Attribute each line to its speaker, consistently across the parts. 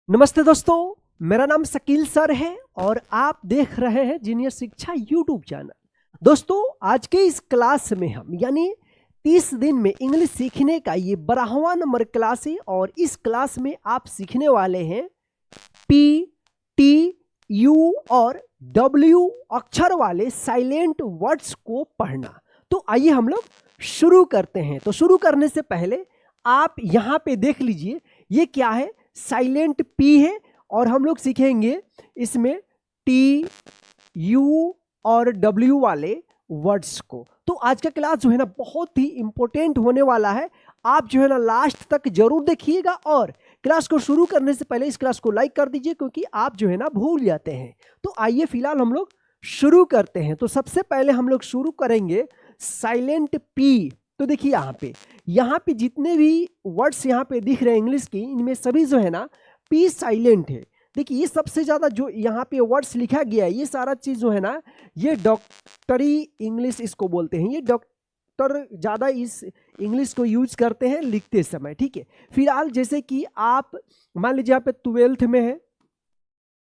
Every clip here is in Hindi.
Speaker 1: नमस्ते दोस्तों, मेरा नाम शकील सर है और आप देख रहे हैं जीनियर शिक्षा यूट्यूब चैनल। दोस्तों, आज के इस क्लास में हम यानी 30 दिन में इंग्लिश सीखने का ये 12वां नंबर क्लास है और इस क्लास में आप सीखने वाले हैं पी, टी, यू और डब्ल्यू अक्षर वाले साइलेंट वर्ड्स को पढ़ना। तो आइए हम लोग शुरू करते हैं। तो शुरू करने से पहले आप यहाँ पे देख लीजिए, ये क्या है? साइलेंट पी है और हम लोग सीखेंगे इसमें टी, यू और डब्ल्यू वाले वर्ड्स को। तो आज का क्लास जो है ना बहुत ही इंपॉर्टेंट होने वाला है। आप जो है ना लास्ट तक जरूर देखिएगा और क्लास को शुरू करने से पहले इस क्लास को लाइक कर दीजिए, क्योंकि आप जो है ना भूल जाते हैं। तो आइए फिलहाल हम लोग शुरू करते हैं। तो सबसे पहले हम लोग शुरू करेंगे साइलेंट पी। तो देखिए यहाँ पे जितने भी वर्ड्स यहाँ पे दिख रहे हैं इंग्लिश की, इनमें सभी जो है ना पी साइलेंट है। देखिए ये सबसे ज़्यादा जो यहाँ पे वर्ड्स लिखा गया है, ये सारा चीज़ जो है ना, ये डॉक्टरी इंग्लिश इसको बोलते हैं। ये डॉक्टर ज़्यादा इस इंग्लिश को यूज करते हैं लिखते समय, ठीक है। फिलहाल जैसे कि आप मान लीजिए यहाँ पे 12th में है,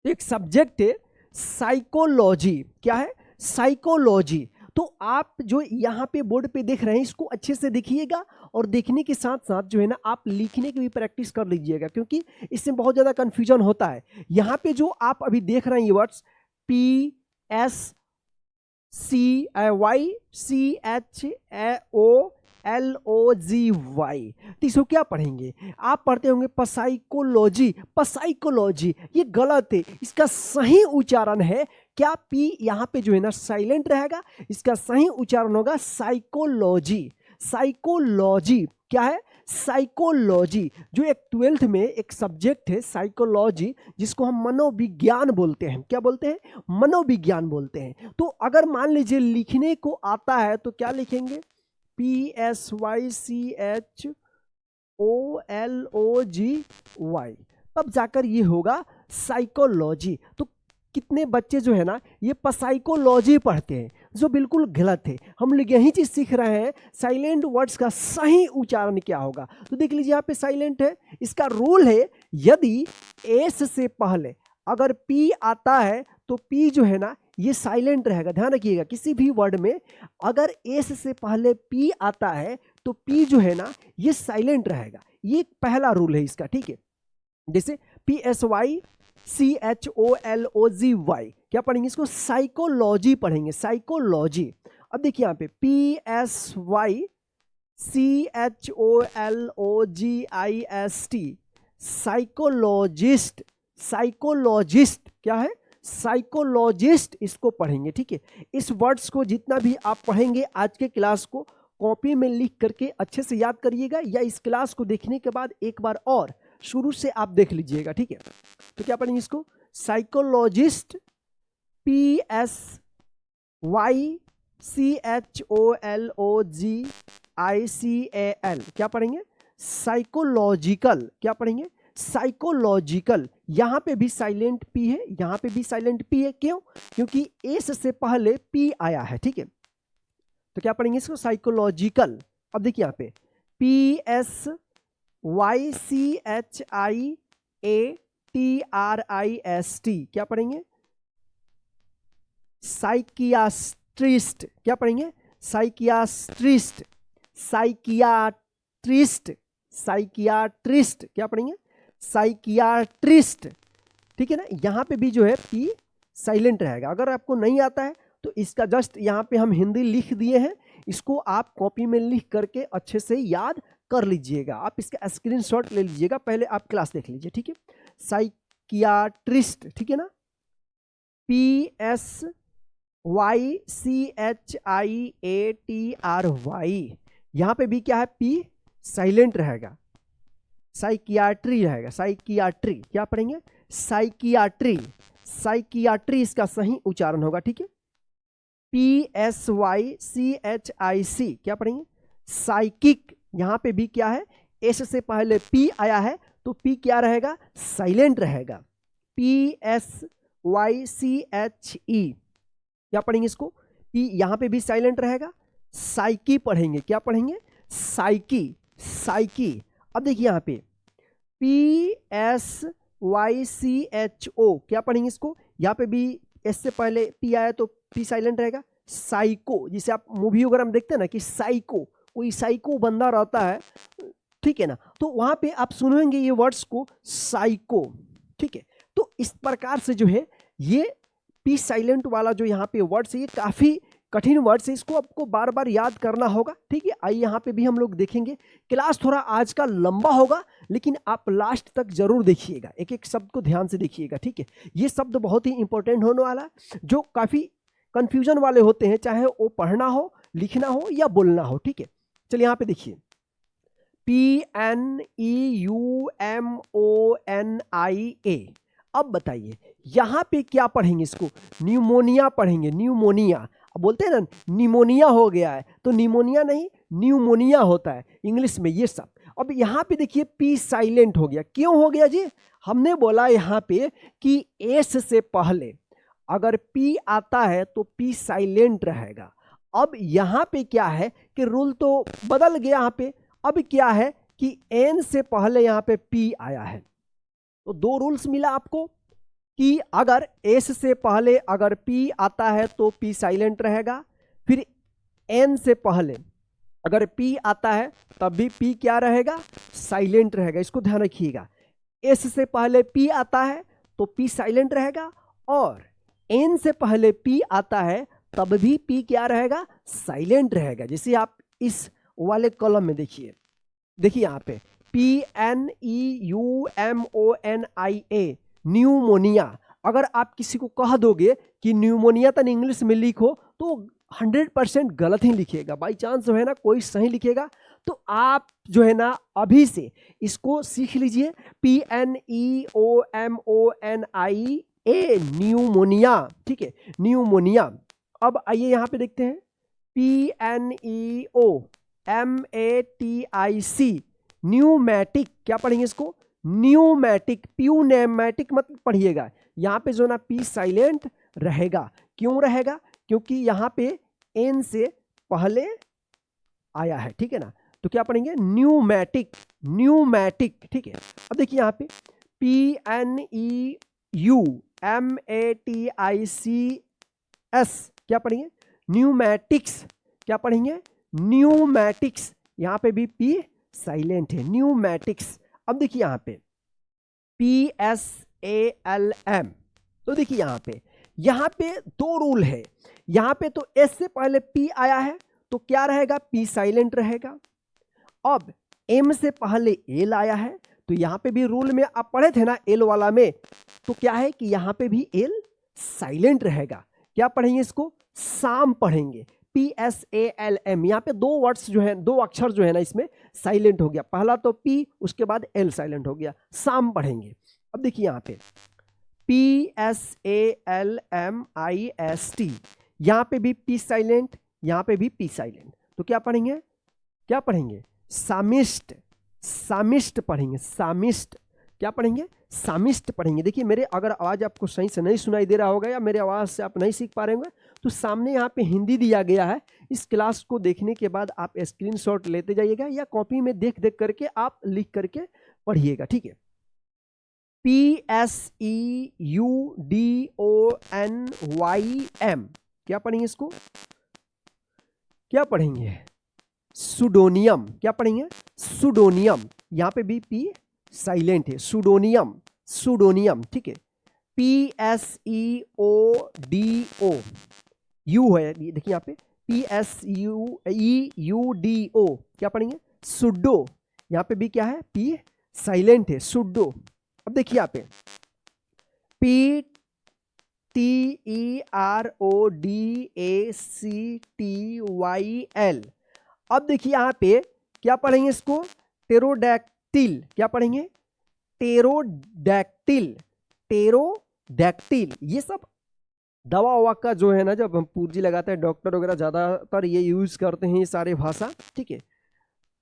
Speaker 1: एक सब्जेक्ट है साइकोलॉजी। क्या है? साइकोलॉजी। तो आप जो यहाँ पे बोर्ड पे देख रहे हैं इसको अच्छे से देखिएगा और देखने के साथ साथ जो है ना आप लिखने की भी प्रैक्टिस कर लीजिएगा, क्योंकि इससे बहुत ज़्यादा कन्फ्यूजन होता है। यहाँ पे जो आप अभी देख रहे हैं ये words P S C Y C H O L O G Y, तो इसको क्या पढ़ेंगे? आप पढ़ते होंगे पसाइकोलॉजी। पसाइकोलॉजी ये गलत है, इसका सही उच्चारण है क्या? पी यहाँ पे जो है ना साइलेंट रहेगा, इसका सही उच्चारण होगा साइकोलॉजी। साइकोलॉजी क्या है? साइकोलॉजी, जो एक 12th में एक सब्जेक्ट है साइकोलॉजी, जिसको हम मनोविज्ञान बोलते हैं। क्या बोलते हैं? मनोविज्ञान बोलते हैं। तो अगर मान लीजिए लिखने को आता है तो क्या लिखेंगे? P S Y C H O L O G Y, तब जाकर ये होगा साइकोलॉजी। तो कितने बच्चे जो है ना ये पसाइकोलॉजी पढ़ते हैं, जो बिल्कुल गलत है। हम लोग यही चीज सीख रहे हैं साइलेंट वर्ड्स का सही उच्चारण क्या होगा। तो देख लीजिए यहाँ पे साइलेंट है, इसका रूल है यदि एस से पहले अगर पी आता है तो पी जो है ना ये साइलेंट रहेगा। ध्यान रखिएगा, किसी भी वर्ड में अगर एस से पहले पी आता है तो पी जो है ना ये साइलेंट रहेगा। ये पहला रूल है इसका, ठीक है। जैसे P S Y C H O L O G Y, क्या पढ़ेंगे इसको? साइकोलॉजी पढ़ेंगे, साइकोलॉजी। अब देखिए यहाँ पे P S Y C H O L O G I S T, psychologist. Psychologist क्या है? साइकोलॉजिस्ट, इसको पढ़ेंगे, ठीक है। इस वर्ड्स को जितना भी आप पढ़ेंगे आज के क्लास को कॉपी में लिख करके अच्छे से याद करिएगा, या इस क्लास को देखने के बाद एक बार और शुरू से आप देख लीजिएगा, ठीक है। तो क्या पढ़ेंगे इसको? Psychologist, P S Y C H O L O G I C A L, क्या पढ़ेंगे? साइकोलॉजिकल। क्या पढ़ेंगे? साइकोलॉजिकल। यहाँ पे भी साइलेंट पी है, यहाँ पे भी साइलेंट पी है। क्यों? क्योंकि एस से पहले पी आया है, ठीक है। तो क्या पढ़ेंगे इसको? साइकोलॉजिकल। अब देखिए यहाँ पे P S Y C H I A T R I S T, क्या पढ़ेंगे? साइकियाट्रिस्ट। क्या पढ़ेंगे? Psychiatrist, psychiatrist, psychiatrist. क्या पढ़ेंगे? साइकियाट्रिस्ट, ठीक है ना। यहाँ पे भी जो है पी साइलेंट रहेगा। अगर आपको नहीं आता है तो इसका जस्ट यहाँ पे हम हिंदी लिख दिए हैं, इसको आप कॉपी में लिख करके अच्छे से याद कर लीजिएगा। आप इसका स्क्रीनशॉट ले लीजिएगा, पहले आप क्लास देख लीजिए, ठीक है। साइकियाट्रिस्ट, ठीक है ना। P S Y C H I A T R Y, यहाँ पे भी क्या है? पी साइलेंट रहेगा, साइकियाट्री रहेगा। साइकियाट्री, क्या पढ़ेंगे? साइकियाट्री। साइकियाट्री इसका सही उच्चारण होगा, ठीक है। P S Y C H I C, क्या पढ़ेंगे? साइकिक। यहाँ पे भी क्या है? एस से पहले पी आया है तो पी क्या रहेगा? साइलेंट रहेगा। P S Y C H E, क्या पढ़ेंगे इसको? पी यहाँ पे भी साइलेंट रहेगा। साइकी पढ़ेंगे। क्या पढ़ेंगे? Psyche, psyche. अब देखिए यहाँ पे पी एस YCHO, क्या पढ़ेंगे इसको? यहाँ पे भी एस से पहले पी आया तो पी साइलेंट रहेगा। साइको, जिसे आप मूवी वगैरह में देखते हैं ना कि साइको, कोई साइको बंदा रहता है, ठीक है ना, तो वहां पे आप सुनेंगे ये वर्ड्स को साइको, ठीक है। तो इस प्रकार से जो है ये पी साइलेंट वाला जो यहाँ पे वर्ड्स है ये काफी कठिन वर्ड्स है, इसको आपको बार बार याद करना होगा, ठीक है। आइए यहाँ पे भी हम लोग देखेंगे। क्लास थोड़ा आज का लंबा होगा, लेकिन आप लास्ट तक जरूर देखिएगा, एक एक शब्द को ध्यान से देखिएगा, ठीक है। ये शब्द बहुत ही इंपॉर्टेंट होने वाला है, जो काफी कंफ्यूजन वाले होते हैं, चाहे वो पढ़ना हो, लिखना हो या बोलना हो, ठीक है। चलिए यहाँ पे देखिए, PNEUMONIA। अब बताइए यहाँ पे क्या पढ़ेंगे? इसको न्यूमोनिया पढ़ेंगे, न्यूमोनिया। अब बोलते हैं ना निमोनिया हो गया है, तो निमोनिया नहीं न्यूमोनिया होता है इंग्लिश में ये सब। अब यहाँ पे देखिए पी साइलेंट हो गया, क्यों हो गया जी? हमने बोला यहाँ पे कि एस से पहले अगर पी आता है तो पी साइलेंट रहेगा। अब यहाँ पे क्या है कि रूल तो बदल गया यहाँ पे। अब क्या है कि एन से पहले यहाँ पे पी आया है, तो दो रूल्स मिला आपको कि अगर एस से पहले अगर पी आता है तो पी साइलेंट रहेगा, फिर एन से पहले अगर पी आता है तब भी पी क्या रहेगा? साइलेंट रहेगा। इसको ध्यान रखिएगा, एस से पहले पी आता है तो पी साइलेंट रहेगा, और एन से पहले पी आता है तब भी पी क्या रहेगा? साइलेंट रहेगा। जैसे आप इस वाले कॉलम में देखिए यहाँ पे PNEUMONIA न्यूमोनिया। अगर आप किसी को कह दोगे कि न्यूमोनिया तो इंग्लिश में लिखो तो 100% गलत ही लिखिएगा। बाई चांस जो है ना कोई सही लिखेगा, तो आप जो है ना अभी से इसको सीख लीजिए, PNEOMONIA न्यूमोनिया, ठीक है, न्यूमोनिया। अब आइए यहाँ पे देखते हैं PNEOMATIC न्यूमैटिक। क्या पढ़ेंगे इसको? न्यूमैटिक। प्यूनेमैटिक मत पढ़िएगा, यहाँ पे जो ना पी साइलेंट रहेगा। क्यों रहेगा? क्योंकि यहाँ पे एन से पहले आया है, ठीक है ना। तो क्या पढ़ेंगे? न्यूमैटिक, न्यूमैटिक, ठीक है। अब देखिए यहाँ पे PNEUMATICS क्या पढ़ेंगे? न्यूमैटिक्स। क्या पढ़ेंगे? न्यूमैटिक्स। यहाँ पे भी पी साइलेंट है, न्यूमैटिक्स। अब देखिए यहाँ पे PSALM। तो देखिए यहाँ पे दो रूल है। यहाँ पे तो एस से पहले पी आया है तो क्या रहेगा? पी साइलेंट रहेगा। अब एम से पहले एल आया है तो यहाँ पे भी रूल में आप पढ़े थे ना एल वाला में, तो क्या है कि यहाँ पे भी एल साइलेंट रहेगा। क्या पढ़ेंगे इसको? साम पढ़ेंगे, PSALM। यहाँ पे दो वर्ड्स जो है, दो अक्षर जो है ना इसमें साइलेंट हो गया। पहला तो पी, उसके बाद एल साइलेंट हो गया, साम पढ़ेंगे। अब देखिए यहाँ पे PSALMIST, यहाँ पे भी पी साइलेंट, यहाँ पे भी पी साइलेंट। तो क्या पढ़ेंगे? क्या पढ़ेंगे? सामिष्ट, सामिष्ट पढ़ेंगे, सामिष्ट। क्या पढ़ेंगे? सामिष्ट पढ़ेंगे। देखिए मेरे अगर आवाज आपको सही से नहीं सुनाई दे रहा होगा या मेरे आवाज से आप नहीं सीख पा रहे होंगे, तो सामने यहाँ पे हिंदी दिया गया है। इस क्लास को देखने के बाद आप स्क्रीनशॉट लेते जाइएगा या कॉपी में देख देख करके आप लिख करके पढ़िएगा, ठीक है। PSEUDONYM। क्या पढ़ेंगे इसको? क्या पढ़ेंगे? सुडोनियम। क्या पढ़ेंगे? सुडोनियम। यहाँ पे भी पी साइलेंट है, सुडोनियम, सुडोनियम, ठीक है। PSEODO, यू है, देखिए यहाँ पे PSEUDO। क्या पढ़ेंगे? सुडो। यहाँ पे भी क्या है? पी साइलेंट है, सुडो। अब देखिए यहाँ पे PTERODACTYL। अब देखिए यहाँ पे क्या पढ़ेंगे इसको? टेरोडैक्टिल। क्या पढ़ेंगे? टेरोडैक्टिल, टेरोडैक्टिल। ये सब दवा ववा का जो है ना, जब हम पूर्जी लगाते हैं, डॉक्टर वगैरह ज्यादातर ये यूज करते हैं ये सारे भाषा, ठीक है।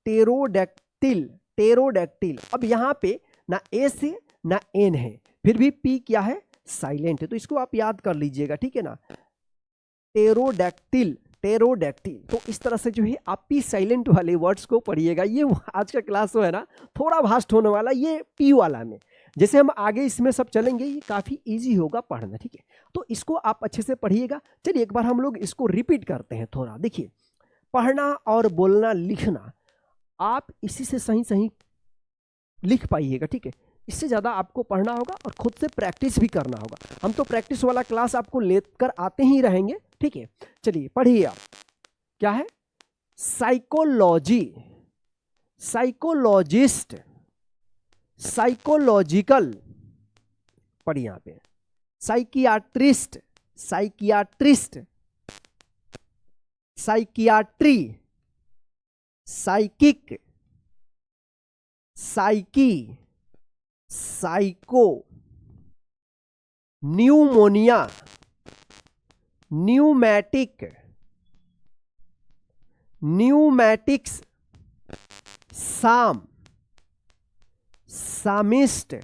Speaker 1: टेरोडैक्टिल, टेरोडैक्टिल। अब यहाँ पे ना एस है ना एन है, फिर भी पी क्या है? साइलेंट है। तो इसको आप याद कर लीजिएगा, ठीक है ना। टेरोडैक्टिल, टेरोडैक्टिल। तो इस तरह से जो है आप पी साइलेंट वाले वर्ड्स को पढ़िएगा। ये आज का क्लास जो है ना थोड़ा भास्ट होने वाला, ये पी वाला में। जैसे हम आगे इसमें सब चलेंगे ये काफ़ी इजी होगा पढ़ना, ठीक है। तो इसको आप अच्छे से पढ़िएगा। चलिए एक बार हम लोग इसको रिपीट करते हैं थोड़ा। देखिए, पढ़ना और बोलना लिखना आप इसी से सही सही लिख पाइएगा, ठीक है। इससे ज़्यादा आपको पढ़ना होगा और खुद से प्रैक्टिस भी करना होगा। हम तो प्रैक्टिस वाला क्लास आपको लेकर आते ही रहेंगे, ठीक है। चलिए पढ़िए आप। क्या है? साइकोलॉजी, साइकोलॉजिस्ट, साइकोलॉजिकल, पढ़िए यहाँ पे। Psychiatrist, psychiatrist, psychiatry, psychic, psyche, psycho, pneumonia, pneumatic, pneumatics, साम, सामिस्ट।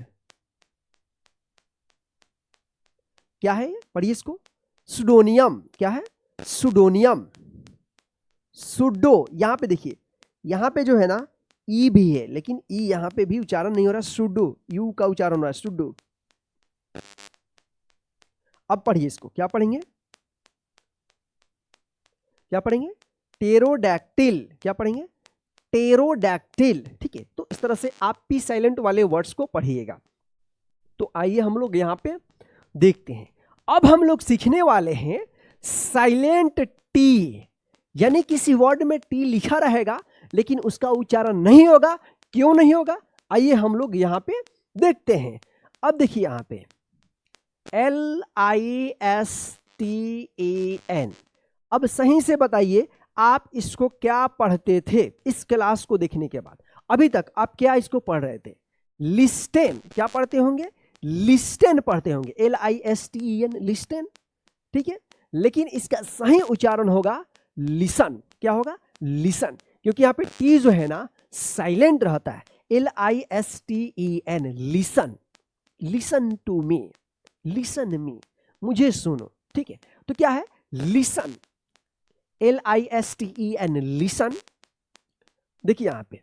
Speaker 1: क्या है? पढ़िए इसको। सुडोनियम, क्या है? सुडोनियम, सुडो। यहां पे देखिए, यहां पे जो है ना ई भी है, लेकिन ई यहां पे भी उच्चारण नहीं हो रहा, सुडो, यू का उच्चारण हो रहा है सुडो। अब पढ़िए इसको। क्या पढ़ेंगे? क्या पढ़ेंगे? टेरोडैक्टिल। क्या पढ़ेंगे? टेरोडैक्टिल, ठीक है। तो इस तरह से आप पी साइलेंट वाले वर्ड्स को पढ़िएगा। तो आइए हम लोग यहां पे देखते हैं। अब हम लोग सीखने वाले हैं साइलेंट टी, यानी किसी वर्ड में टी लिखा रहेगा लेकिन उसका उच्चारण नहीं होगा। क्यों नहीं होगा? आइए हम लोग यहां पे देखते हैं। अब देखिए यहां पे LISTEN। अब सही से बताइए आप इसको क्या पढ़ते थे इस क्लास को देखने के बाद? अभी तक आप क्या इसको पढ़ रहे थे? लिस्टेन। क्या पढ़ते होंगे? लिस्टेन पढ़ते होंगे, LISTEN, लिस्टेन, ठीक है। लेकिन इसका सही उच्चारण होगा लिसन। क्या होगा? लिसन, क्योंकि यहाँ पे टी जो है ना साइलेंट रहता है। LISTEN, listen, listen to me, listen me, मुझे सुनो, ठीक है। तो क्या है? Listen, LISTEN, listen. देखिए यहां पे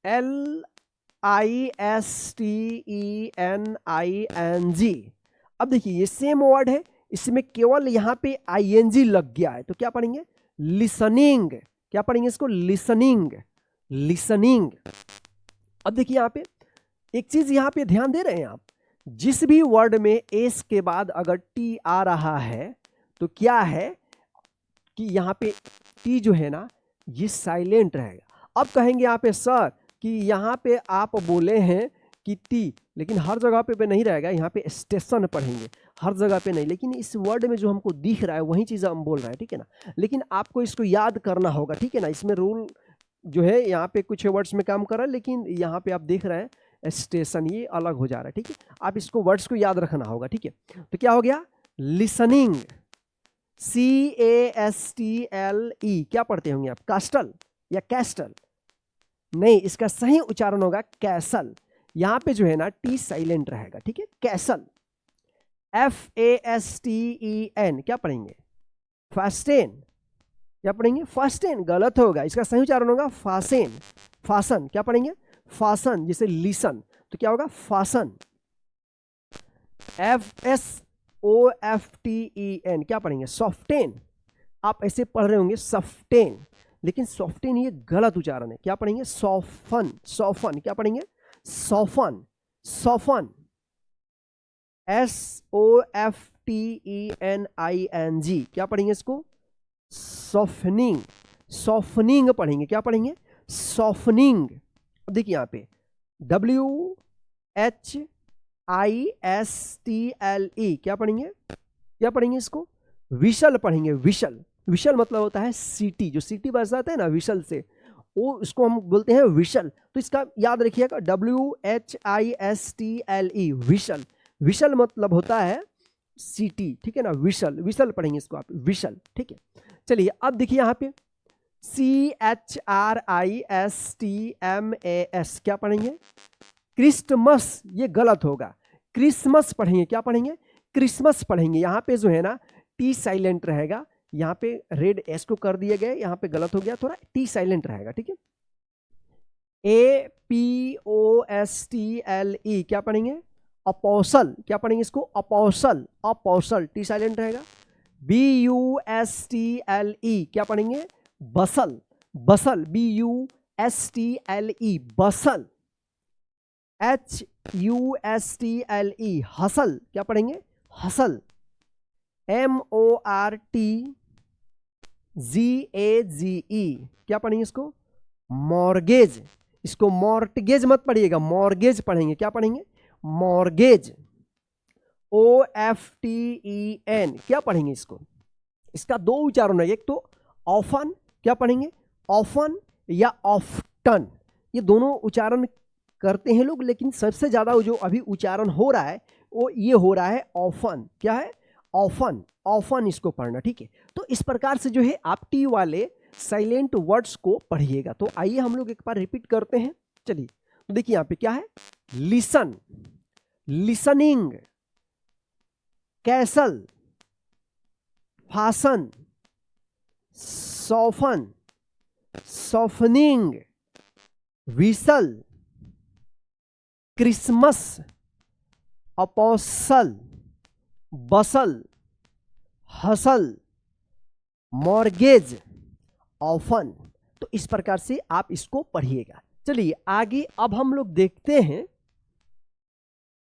Speaker 1: LISTENING। अब देखिए ये सेम वर्ड है, इसमें केवल यहां पे ING लग गया है। तो क्या पढ़ेंगे? लिसनिंग। क्या पढ़ेंगे इसको? Listening, listening. अब देखिए यहां पे एक चीज यहां पे ध्यान दे रहे हैं आप, जिस भी वर्ड में एस के बाद अगर टी आ रहा है तो क्या है कि यहाँ पे टी जो है ना ये साइलेंट रहेगा। अब कहेंगे यहाँ पे सर कि यहाँ पे आप बोले हैं कि टी, लेकिन हर जगह पे नहीं रहेगा, यहाँ पे स्टेशन पढ़ेंगे, हर जगह पे नहीं। लेकिन इस वर्ड में जो हमको दिख रहा है वही चीज़ हम बोल रहे हैं, ठीक है ना। लेकिन आपको इसको याद करना होगा, ठीक है ना। इसमें रूल जो है यहाँ पे कुछ वर्ड्स में काम कर रहा है, लेकिन यहाँ पे आप देख रहे हैं स्टेशन, ये अलग हो जा रहा है, ठीक है। आप इसको वर्ड्स को याद रखना होगा, ठीक है। तो क्या हो गया? Listening, CASTLE। क्या पढ़ते होंगे आप? कास्टल या कैस्टल? नहीं, इसका सही उच्चारण होगा कैसल। यहां पे जो है ना टी साइलेंट रहेगा, ठीक है। कैसल। FASTEN। क्या पढ़ेंगे? फास्टेन। क्या पढ़ेंगे? फास्टेन। गलत होगा, इसका सही उच्चारण होगा फासेन, फासन। क्या पढ़ेंगे? फासन, जैसे लिसन, तो क्या होगा? फासन। SOFTEN। क्या पढ़ेंगे? सॉफ्टेन। आप ऐसे पढ़ रहे होंगे सफ्टेन, लेकिन सॉफ्टेन ये गलत उच्चारण है। क्या पढ़ेंगे? Soften, soften. क्या पढ़ेंगे? Soften, soften. SOFTENING। क्या पढ़ेंगे इसको? सॉफनिंग, सॉफनिंग पढ़ेंगे। क्या पढ़ेंगे? सॉफनिंग। अब देखिए यहाँ पे WHISTLE। क्या पढ़ेंगे? क्या पढ़ेंगे इसको? विशल पढ़ेंगे, विशल। विशल मतलब होता है सीटी, जो सीटी बजाते हैं ना विशल से, वो इसको हम बोलते हैं विशल। तो इसका याद रखिएगा, WHISTLE, विशल। विशल मतलब होता है सीटी, ठीक है ना। विशल, विशल पढ़ेंगे इसको आप, विशल, ठीक है। चलिए अब देखिए यहाँ पे CHRISTMAS। क्या पढ़ेंगे? क्रिसमस। ये गलत होगा, क्रिसमस पढ़ेंगे। क्या पढ़ेंगे? क्रिसमस पढ़ेंगे। यहाँ पे जो है ना टी साइलेंट रहेगा, यहाँ पे रेड एस को कर दिए गए, यहाँ पे गलत हो गया, थोड़ा टी साइलेंट रहेगा, ठीक है। APOSTLE क्या पढ़ेंगे? अपोसल। क्या पढ़ेंगे इसको? अपोसल। अपोसल, टी साइलेंट रहेगा। BUSTLE क्या पढ़ेंगे? बसल। बसल, BUSTLE बसल। HUSTLE hustle. क्या पढ़ेंगे? हसल। MORTGAGE क्या पढ़ेंगे इसको? मॉर्गेज। इसको मॉर्टगेज मत पढ़िएगा, मॉर्गेज पढ़ेंगे। क्या पढ़ेंगे? मॉर्गेज। OFTEN क्या पढ़ेंगे इसको? इसका दो उच्चारण है, एक तो ऑफन। क्या पढ़ेंगे? ऑफन या ऑफ्टन, ये दोनों उच्चारण करते हैं लोग, लेकिन सबसे ज्यादा जो अभी उच्चारण हो रहा है वो ये हो रहा है ऑफन। क्या है? ऑफन। ऑफन इसको पढ़ना, ठीक है। तो इस प्रकार से जो है आप टी वाले साइलेंट वर्ड्स को पढ़िएगा। तो आइए हम लोग एक बार रिपीट करते हैं। चलिए, तो देखिए यहां पे क्या है? Listen, listening, castle, fasten, soften, softening, whistle, Christmas, apostle, bustle, hustle, mortgage, often. तो इस प्रकार से आप इसको पढ़िएगा। चलिए आगे अब हम लोग देखते हैं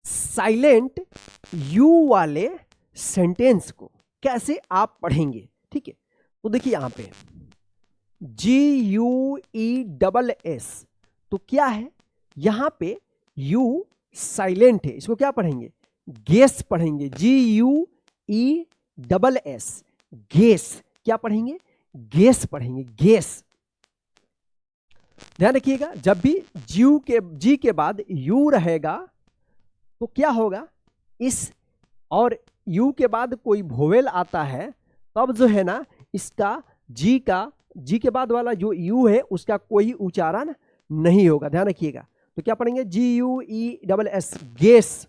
Speaker 1: साइलेंट यू वाले सेंटेंस को कैसे आप पढ़ेंगे, ठीक है। तो देखिए यहां पे GUESS, तो क्या है? यहां पे यू साइलेंट है, इसको क्या पढ़ेंगे? गेस पढ़ेंगे। GUESS guess. क्या पढ़ेंगे? गेस पढ़ेंगे, गेस। ध्यान रखिएगा, जब भी जी के बाद यू रहेगा तो क्या होगा? इस और यू के बाद कोई वोवेल आता है तब जो है ना, इसका जी के बाद वाला जो यू है उसका कोई उच्चारण नहीं होगा। ध्यान रखिएगा। तो क्या पढ़ेंगे? GUESS guess.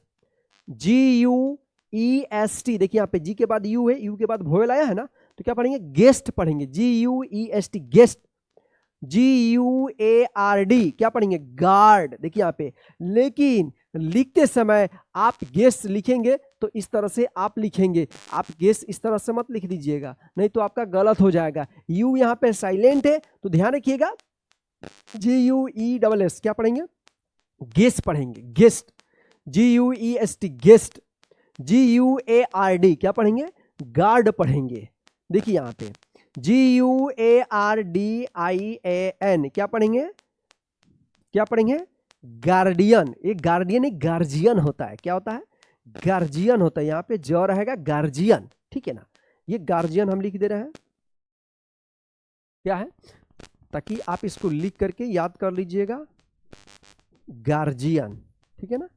Speaker 1: GUEST, देखिए यहाँ पे जी के बाद यू है, यू के बाद वोवेल आया है ना, तो क्या पढ़ेंगे? गेस्ट पढ़ेंगे। GUEST guest. GUARD क्या पढ़ेंगे? गार्ड। देखिए यहाँ पे, लेकिन लिखते समय आप गेस लिखेंगे तो इस तरह से आप लिखेंगे। आप गेस इस तरह से मत लिख दीजिएगा, नहीं तो आपका गलत हो जाएगा। यू यहाँ पे साइलेंट है, तो ध्यान रखिएगा। GUESS क्या पढ़ेंगे? गेस पढ़ेंगे, गेस्ट। GUEST guest. GUARD क्या पढ़ेंगे? गार्ड पढ़ेंगे। देखिए यहाँ पे GUARDIAN क्या पढ़ेंगे? क्या पढ़ेंगे? गार्डियन। एक गार्डियन एक गार्जियन होता है। क्या होता है? गार्जियन होता है। यहाँ पे ज रहेगा, गार्जियन, ठीक है ना। ये गार्जियन हम लिख दे रहे हैं। क्या है? ताकि आप इसको लिख करके याद कर लीजिएगा, गार्जियन, ठीक है ना।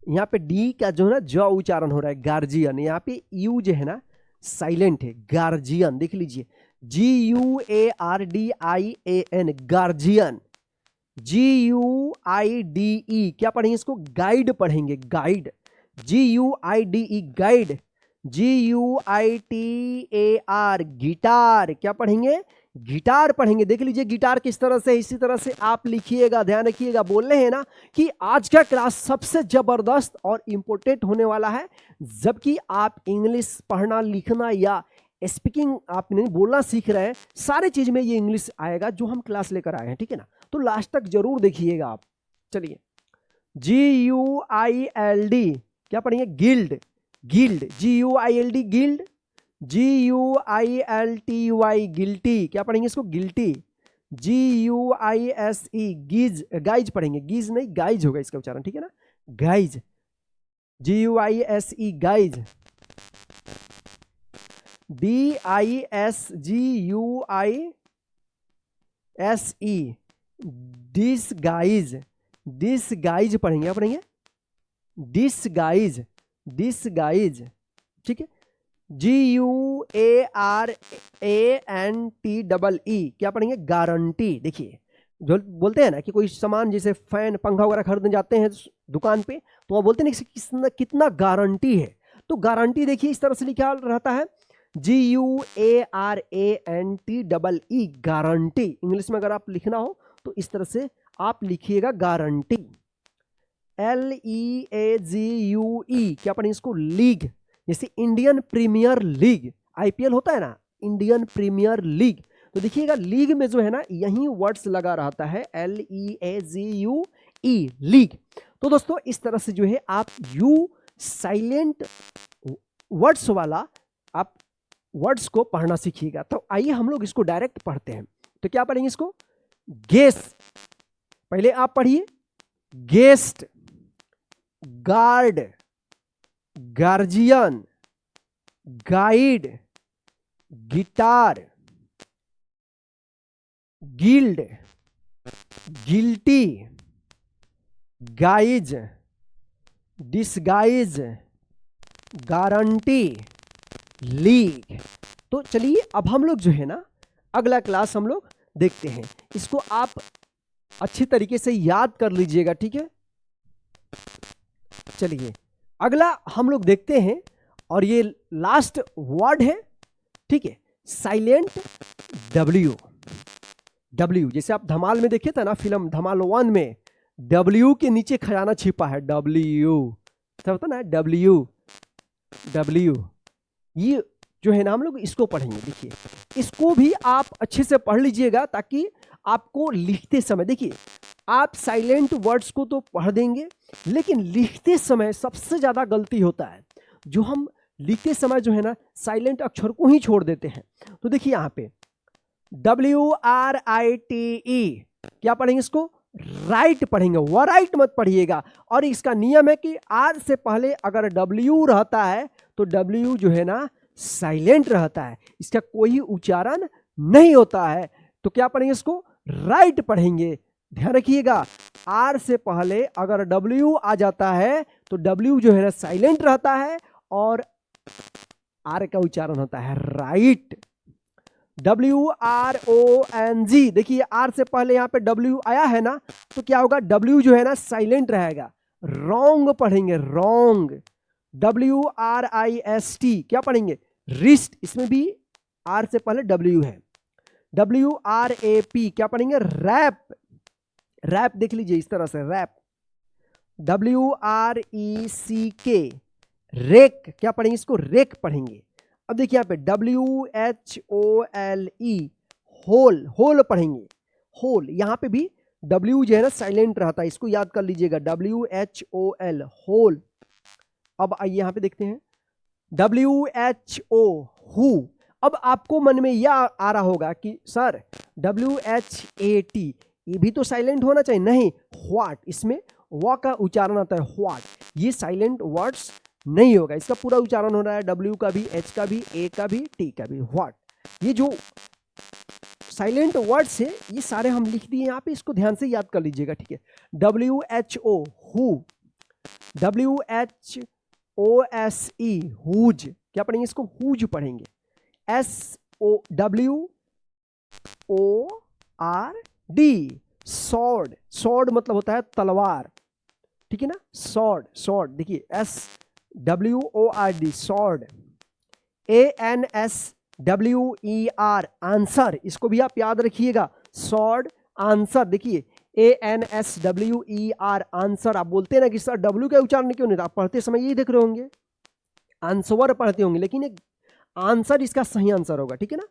Speaker 1: यहाँ पे डी का जो है ना ज उच्चारण हो रहा है, गार्जियन। यहाँ पे यू जो है ना साइलेंट है, गार्जियन। देख लीजिए, GUARDIAN गार्जियन। GUIDE क्या पढ़ेंगे इसको? गाइड पढ़ेंगे, guide. GUIDE guide. GUITAR guitar. क्या पढ़ेंगे? गिटार पढ़ेंगे। देख लीजिए गिटार किस तरह से, इसी तरह से आप लिखिएगा। ध्यान रखिएगा, बोल रहे हैं ना कि आज का क्लास सबसे जबरदस्त और इंपॉर्टेंट होने वाला है। जबकि आप इंग्लिश पढ़ना लिखना या स्पीकिंग आप नहीं बोलना सीख रहे हैं, सारे चीज में ये इंग्लिश आएगा जो हम क्लास लेकर आए हैं, ठीक है ना। तो लास्ट तक जरूर देखिएगा आप। चलिए, GUILD क्या पढ़ेंगे? Guild. Guild, GUILD guild. GUILTY guilty. क्या पढ़ेंगे इसको? गिल्टी। GUISE गीज। गाइज पढ़ेंगे, गीज नहीं गाइज होगा इसका उच्चारण, ठीक है ना। Guys. GUISE guys. DISGUISE disguise. Disguise पढ़ेंगे। क्या पढ़ेंगे? डिसगाइज। डिसगाइज, ठीक है। GUARANTEE क्या पढ़ेंगे? गारंटी। देखिए, जो बोलते हैं ना कि कोई सामान जैसे फैन पंखा वगैरह खरीदने जाते हैं दुकान पे, तो वो बोलते हैं ना कितना गारंटी है। तो गारंटी देखिए इस तरह से लिखा रहता है, GUARANTEE गारंटी। इंग्लिश में अगर आप लिखना हो तो इस तरह से आप लिखिएगा गारंटी, LEAGUE। क्या पढ़ेंगे इसको? लीग। जैसे इंडियन प्रीमियर लीग, IPL होता है ना, इंडियन प्रीमियर लीग, तो देखिएगा लीग में जो है ना यही वर्ड्स लगा रहता है, LEAGUE, लीग। तो दोस्तों इस तरह से जो है आप यू साइलेंट वर्ड्स वाला आप वर्ड्स को पढ़ना सीखिएगा। तो आइए हम लोग इसको डायरेक्ट पढ़ते हैं। तो क्या पढ़ेंगे इसको? गेस्ट, पहले आप पढ़िए, guest, guard, guardian, guide, guitar, guild, guilty, guys, disguise, guarantee, league. तो चलिए अब हम लोग जो है ना अगला क्लास हम लोग देखते हैं। इसको आप अच्छी तरीके से याद कर लीजिएगा, ठीक है। चलिए अगला हम लोग देखते हैं, और ये लास्ट वर्ड है, ठीक है, साइलेंट W। W जैसे आप धमाल में देखे थे ना, फिल्म धमाल 1 में W के नीचे खजाना छिपा है, W सब होता ना, W। ये जो है ना हम लोग इसको पढ़ेंगे। देखिए इसको भी आप अच्छे से पढ़ लीजिएगा, ताकि आपको लिखते समय, देखिए आप साइलेंट वर्ड्स को तो पढ़ देंगे, लेकिन लिखते समय सबसे ज्यादा गलती होता है, जो हम लिखते समय जो है ना साइलेंट अक्षर को ही छोड़ देते हैं। तो देखिए यहाँ पे WRITE, क्या पढ़ेंगे इसको? राइट पढ़ेंगे, वराइट मत पढ़िएगा। और इसका नियम है कि R से पहले अगर W रहता है तो W जो है ना साइलेंट रहता है, इसका कोई उच्चारण नहीं होता है। तो क्या पढ़ेंगे इसको? राइट पढ़ेंगे। ध्यान रखिएगा, R से पहले अगर W आ जाता है तो W जो है ना साइलेंट रहता है, और R का उच्चारण होता है राइट। WRONG, देखिए R से पहले यहाँ पे W आया है ना, तो क्या होगा? W जो है ना साइलेंट रहेगा। रॉन्ग पढ़ेंगे, रॉन्ग। WRIST, क्या पढ़ेंगे? रिस्ट, इसमें भी R से पहले W है। WRAP, क्या पढ़ेंगे? रैप। रैप देख लीजिए इस तरह से, रैप। WRECK, रेक, क्या पढ़ेंगे इसको? रेक पढ़ेंगे। अब देखिए यहाँ पे WHOLE, होल, होल पढ़ेंगे, होल। यहाँ पे भी W जो है ना साइलेंट रहता है, इसको याद कर लीजिएगा, WHOL, होल। अब आइए यहाँ पे देखते हैं WHO, हु। अब आपको मन में यह आ रहा होगा कि सर WHAT ये भी तो साइलेंट होना चाहिए। नहीं, व्हाट, इसमें व का उच्चारण आता है, व्हाट। ये साइलेंट वर्ड्स नहीं होगा, इसका पूरा उच्चारण हो रहा है, W का भी, H का भी, A का भी, T का भी, व्हाट। ये जो साइलेंट वर्ड्स है ये सारे हम लिख दिए यहाँ पे, इसको ध्यान से याद कर लीजिएगा, ठीक है। WHO, who. WHOSE, हुज, क्या पढ़ेंगे इसको? हुज पढ़ेंगे। SWORD, सॉर्ड, सॉर्ड मतलब होता है तलवार, ठीक है ना, सॉर्ड, सॉर्ड। देखिए SWORD, सॉर्ड। ANSWER, आंसर, इसको भी आप याद रखिएगा, सॉर्ड, आंसर। देखिए ANSWER, आंसर। आप बोलते हैं ना कि सर W का उच्चारण क्यों नहीं था, आप पढ़ते समय यही देख रहे होंगे, आंसर पढ़ते होंगे, लेकिन एक आंसर इसका सही आंसर होगा, ठीक है ना।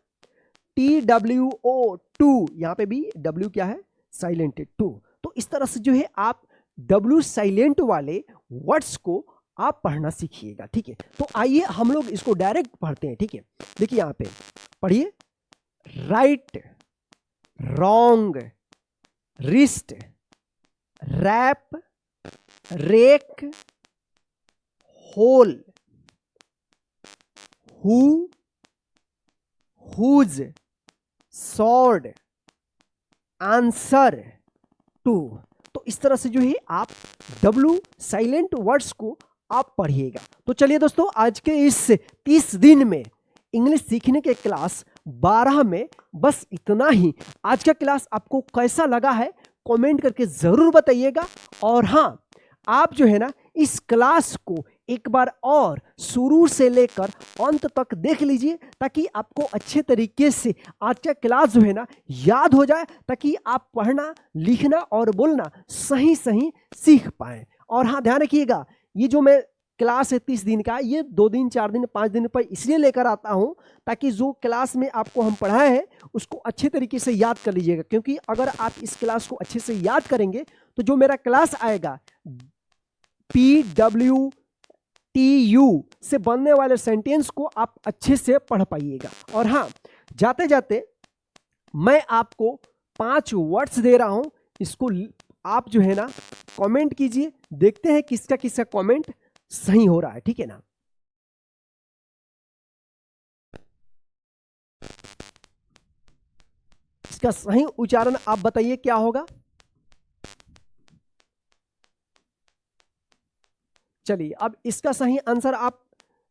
Speaker 1: TWO, टू, यहाँ पे भी W क्या है? साइलेंट है, टू। तो इस तरह से जो है आप W साइलेंट वाले वर्ड्स को आप पढ़ना सीखिएगा, ठीक है। तो आइए हम लोग इसको डायरेक्ट पढ़ते हैं, ठीक है। देखिए यहाँ पे पढ़िए, right, wrong, wrist, wrap, wreck, whole, who, whose, sword, answer, two. तो इस तरह से जो है आप W साइलेंट वर्ड्स को आप पढ़िएगा। तो चलिए दोस्तों, आज के इस 30 दिन में इंग्लिश सीखने के क्लास 12 में बस इतना ही। आज का क्लास आपको कैसा लगा है कमेंट करके ज़रूर बताइएगा। और हाँ, आप जो है ना इस क्लास को एक बार और शुरू से लेकर अंत तक देख लीजिए, ताकि आपको अच्छे तरीके से आज का क्लास जो है ना याद हो जाए, ताकि आप पढ़ना, लिखना और बोलना सही सही सीख पाएं। और हाँ, ध्यान रखिएगा, ये जो मैं क्लास है 30 दिन का, ये 2 दिन, 4 दिन, 5 दिन पर इसलिए लेकर आता हूँ ताकि जो क्लास में आपको हम पढ़ाए हैं उसको अच्छे तरीके से याद कर लीजिएगा। क्योंकि अगर आप इस क्लास को अच्छे से याद करेंगे तो जो मेरा क्लास आएगा PWTU से बनने वाले सेंटेंस को आप अच्छे से पढ़ पाइएगा। और हाँ, जाते जाते मैं आपको 5 वर्ड्स दे रहा हूं, इसको आप जो है ना कमेंट कीजिए, देखते हैं किसका किसका कमेंट सही हो रहा है, ठीक है ना। इसका सही उच्चारण आप बताइए क्या होगा। चलिए, अब इसका सही आंसर आप,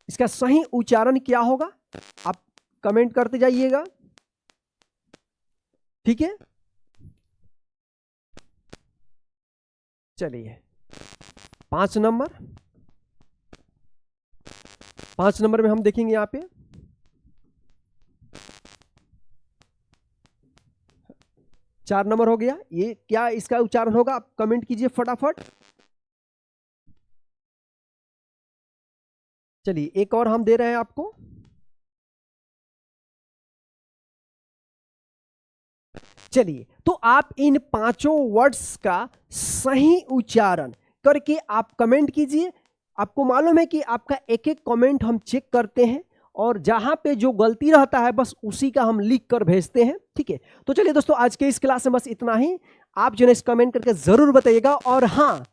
Speaker 1: इसका सही उच्चारण क्या होगा आप कमेंट करते जाइएगा, ठीक है। चलिए 5 नंबर में हम देखेंगे यहाँ पे 4 नंबर हो गया, ये क्या इसका उच्चारण होगा आप कमेंट कीजिए फटाफट। चलिए एक और हम दे रहे हैं आपको। चलिए, तो आप इन 5 वर्ड्स का सही उच्चारण करके आप कमेंट कीजिए। आपको मालूम है कि आपका एक एक कमेंट हम चेक करते हैं और जहां पे जो गलती रहता है बस उसी का हम लिख कर भेजते हैं, ठीक है। तो चलिए दोस्तों, आज के इस क्लास में बस इतना ही। आप जो है इस कमेंट करके जरूर बताइएगा। और हाँ,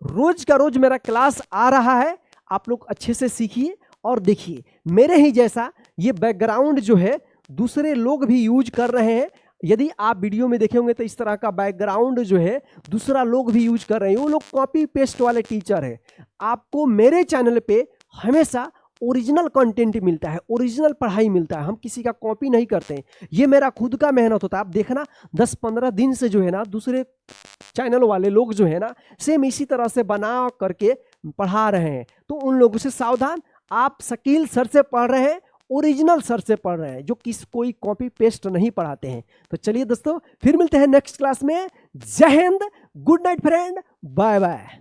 Speaker 1: रोज का रोज मेरा क्लास आ रहा है, आप लोग अच्छे से सीखिए और देखिए मेरे ही जैसा ये बैकग्राउंड जो है दूसरे लोग भी यूज कर रहे हैं। यदि आप वीडियो में देखे होंगे तो इस तरह का बैकग्राउंड जो है दूसरा लोग भी यूज कर रहे हैं, वो लोग कॉपी पेस्ट वाले टीचर है। आपको मेरे चैनल पे हमेशा ओरिजिनल कंटेंट मिलता है, ओरिजिनल पढ़ाई मिलता है, हम किसी का कॉपी नहीं करते हैं। ये मेरा खुद का मेहनत होता है। आप देखना 10-15 दिन से जो है ना दूसरे चैनल वाले लोग जो है ना सेम इसी तरह से बना करके पढ़ा रहे हैं, तो उन लोगों से सावधान। आप शकील सर से पढ़ रहे हैं, ओरिजिनल सर से पढ़ रहे हैं, जो कोई कॉपी पेस्ट नहीं पढ़ाते हैं। तो चलिए दोस्तों, फिर मिलते हैं नेक्स्ट क्लास में। Jai Hind, good night friend, bye bye.